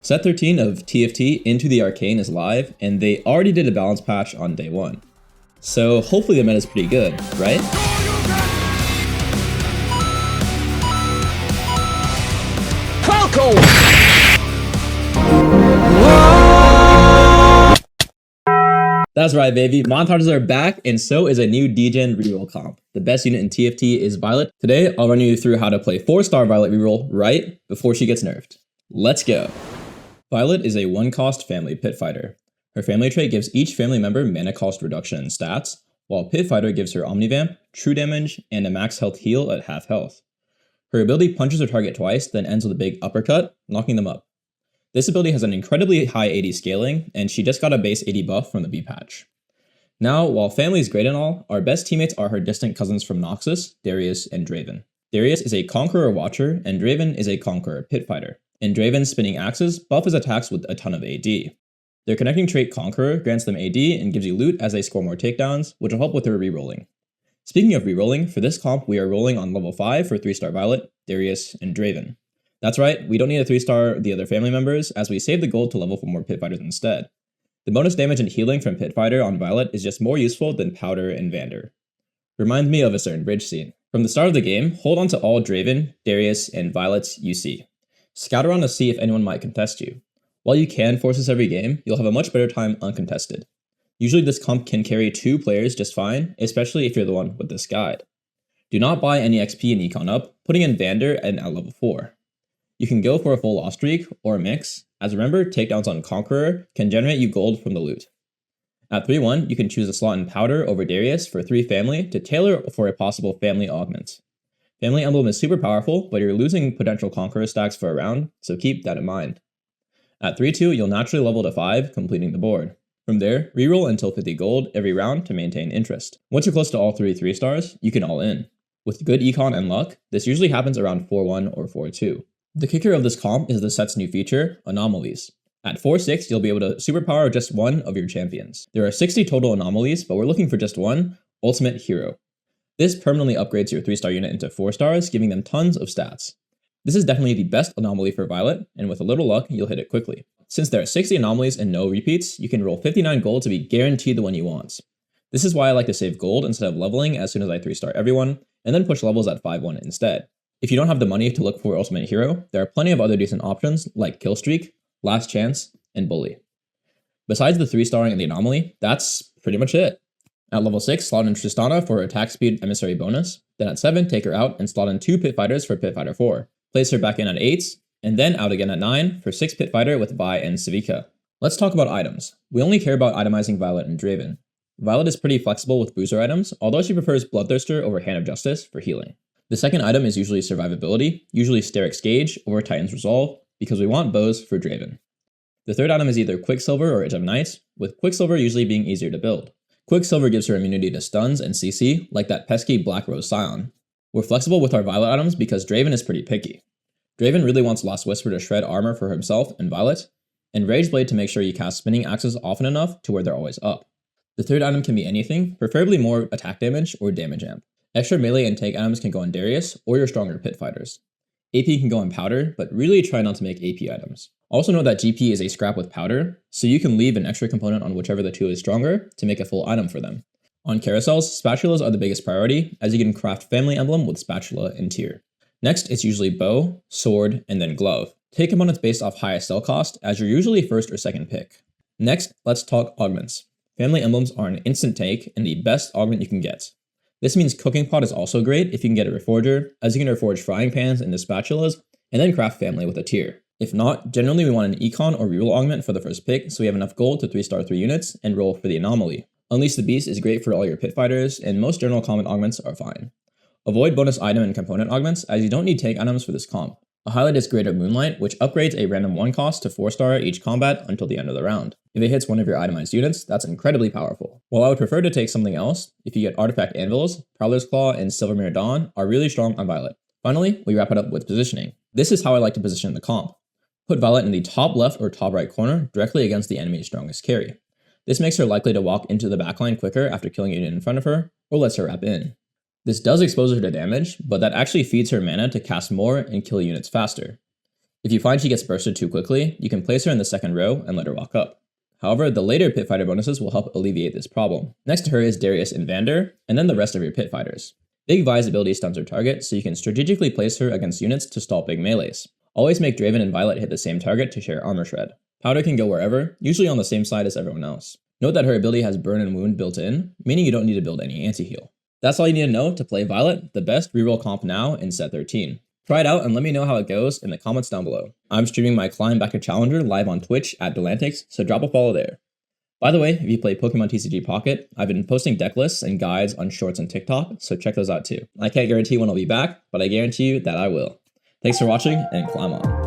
Set 13 of TFT Into the Arcane is live, and they already did a balance patch on day 1. So hopefully the meta is pretty good, right? That's right, baby. Montages are back, and so is a new degen reroll comp. The best unit in TFT is Violet. Today, I'll run you through how to play 4-star Violet reroll right before she gets nerfed. Let's go. Violet is a 1-cost family pit fighter. Her family trait gives each family member mana cost reduction in stats, while pit fighter gives her omnivamp, true damage, and a max health heal at half health. Her ability punches her target twice, then ends with a big uppercut, knocking them up. This ability has an incredibly high AD scaling, and she just got a base AD buff from the B patch. Now, while family is great and all, our best teammates are her distant cousins from Noxus, Darius, and Draven. Darius is a Conqueror Watcher, and Draven is a Conqueror Pit Fighter. In Draven's spinning axes, buff his attacks with a ton of AD. Their connecting trait Conqueror grants them AD and gives you loot as they score more takedowns, which will help with their rerolling. Speaking of rerolling, for this comp we are rolling on level 5 for 3-star Violet, Darius, and Draven. That's right, we don't need a 3-star the other family members, as we save the gold to level for more Pit Fighters instead. The bonus damage and healing from Pit Fighter on Violet is just more useful than Powder and Vander. Reminds me of a certain bridge scene. From the start of the game, hold on to all Draven, Darius, and Violet's you see. Scout around to see if anyone might contest you. While you can force this every game, you'll have a much better time uncontested. Usually this comp can carry 2 players just fine, especially if you're the one with this guide. Do not buy any XP and Econ up, putting in Vander and at level 4. You can go for a full loss streak, or a mix, as remember, takedowns on Conqueror can generate you gold from the loot. At 3-1, you can choose a slot in Powder over Darius for 3 family to tailor for a possible family augment. Family Emblem is super powerful, but you're losing potential Conqueror stacks for a round, so keep that in mind. At 3-2, you'll naturally level to 5, completing the board. From there, reroll until 50 gold every round to maintain interest. Once you're close to all 3 3-stars, you can all in. With good econ and luck, this usually happens around 4-1 or 4-2. The kicker of this comp is the set's new feature, Anomalies. At 4-6, you'll be able to superpower just one of your champions. There are 60 total anomalies, but we're looking for just one, Ultimate Hero. This permanently upgrades your 3-star unit into 4 stars, giving them tons of stats. This is definitely the best anomaly for Violet, and with a little luck, you'll hit it quickly. Since there are 60 anomalies and no repeats, you can roll 59 gold to be guaranteed the one you want. This is why I like to save gold instead of leveling as soon as I 3-star everyone, and then push levels at 5-1 instead. If you don't have the money to look for Ultimate Hero, there are plenty of other decent options like Killstreak, Last Chance, and Bully. Besides the 3-starring and the anomaly, that's pretty much it. At level 6, slot in Tristana for attack speed emissary bonus, then at 7, take her out and slot in 2 Pit Fighters for Pit Fighter 4. Place her back in at 8, and then out again at 9 for 6 Pit Fighter with Vi and Civica. Let's talk about items. We only care about itemizing Violet and Draven. Violet is pretty flexible with booster items, although she prefers Bloodthirster over Hand of Justice for healing. The second item is usually survivability, usually Steric's Gauge or Titan's Resolve, because we want bows for Draven. The third item is either Quicksilver or Edge of Night, with Quicksilver usually being easier to build. Quicksilver gives her immunity to stuns and CC, like that pesky Black Rose Scion. We're flexible with our Violet items because Draven is pretty picky. Draven really wants Lost Whisper to shred armor for himself and Violet, and Rageblade to make sure you cast spinning axes often enough to where they're always up. The third item can be anything, preferably more attack damage or damage amp. Extra melee and tank items can go on Darius or your stronger Pit Fighters. AP can go on Powder, but really try not to make AP items. Also know that GP is a scrap with Powder, so you can leave an extra component on whichever the two is stronger to make a full item for them. On carousels, spatulas are the biggest priority, as you can craft Family Emblem with spatula and tier. Next, it's usually bow, sword, and then glove. Take components based off highest sell cost, as you're usually first or second pick. Next, let's talk augments. Family emblems are an instant take and the best augment you can get. This means Cooking Pot is also great if you can get a Reforger, as you can reforge frying pans into spatulas, and then craft family with a tier. If not, generally we want an Econ or Reroll augment for the first pick, so we have enough gold to 3-star 3 units, and roll for the Anomaly. Unleash the Beast is great for all your Pit Fighters, and most general combat augments are fine. Avoid bonus item and component augments, as you don't need tank items for this comp. A highlight is Greater Moonlight, which upgrades a random 1 cost to 4-star each combat until the end of the round. If it hits one of your itemized units, that's incredibly powerful. While I would prefer to take something else, if you get Artifact Anvils, Prowler's Claw, and Silvermere Dawn are really strong on Violet. Finally, we wrap it up with positioning. This is how I like to position the comp. Put Violet in the top left or top right corner, directly against the enemy's strongest carry. This makes her likely to walk into the backline quicker after killing a unit in front of her, or lets her wrap in. This does expose her to damage, but that actually feeds her mana to cast more and kill units faster. If you find she gets bursted too quickly, you can place her in the second row and let her walk up. However, the later pit fighter bonuses will help alleviate this problem. Next to her is Darius and Vander, and then the rest of your pit fighters. Big Vi's ability stuns her target, so you can strategically place her against units to stall big melees. Always make Draven and Violet hit the same target to share armor shred. Powder can go wherever, usually on the same side as everyone else. Note that her ability has burn and wound built in, meaning you don't need to build any anti-heal. That's all you need to know to play Violet, the best reroll comp now in set 13. Try it out and let me know how it goes in the comments down below. I'm streaming my climb back to Challenger live on Twitch at Delantics, so drop a follow there. By the way, if you play Pokemon TCG Pocket, I've been posting deck lists and guides on Shorts and TikTok, so check those out too. I can't guarantee when I'll be back, but I guarantee you that I will. Thanks for watching, and climb on.